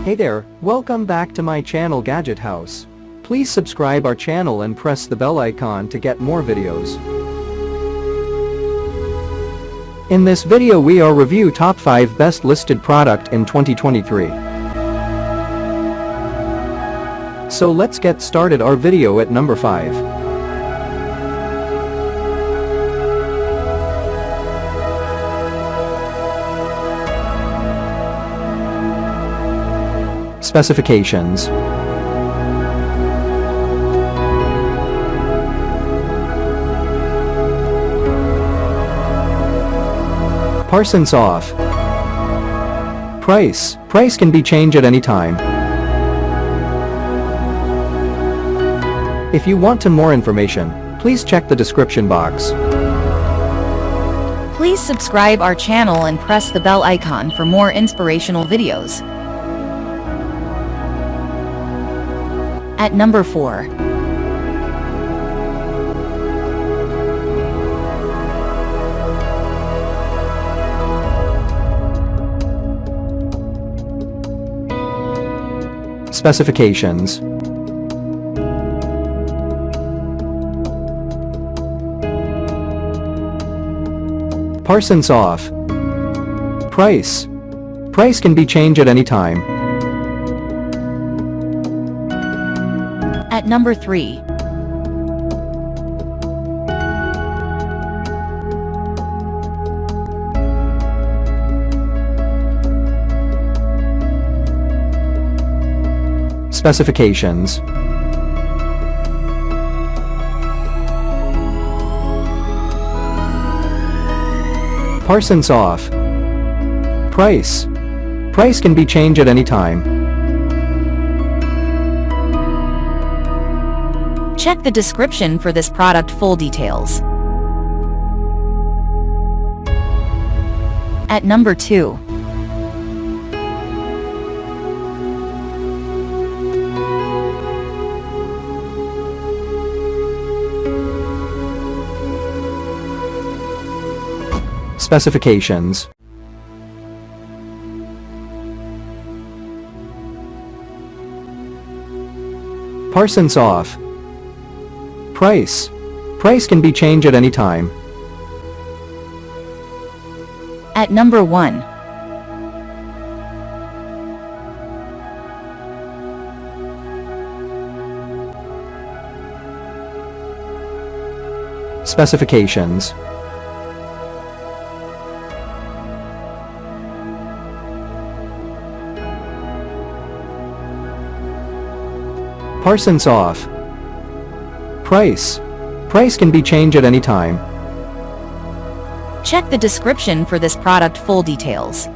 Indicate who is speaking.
Speaker 1: Hey there, welcome back to my channel Gadget House. Please subscribe our channel and press the bell icon to get more videos. In this video we are review top 5 best listed product in 2023. So let's get started our video at number 5. Specifications. Parsons off. Price can be changed at any time. If you want to more information, please check the description box.
Speaker 2: Please subscribe our channel and press the bell icon for more inspirational videos. At number 4.
Speaker 1: Specifications. Parsons off. Price can be changed at any time.
Speaker 2: At number 3.
Speaker 1: Specifications. Parsons off. Price can be changed at any time.
Speaker 2: Check the description for this product full details. At number 2.
Speaker 1: Specifications. Parsons off. Price can be changed at any time.
Speaker 2: At number 1.
Speaker 1: Specifications. Parsons off. Price can be changed at any time.
Speaker 2: Check the description for this product full details.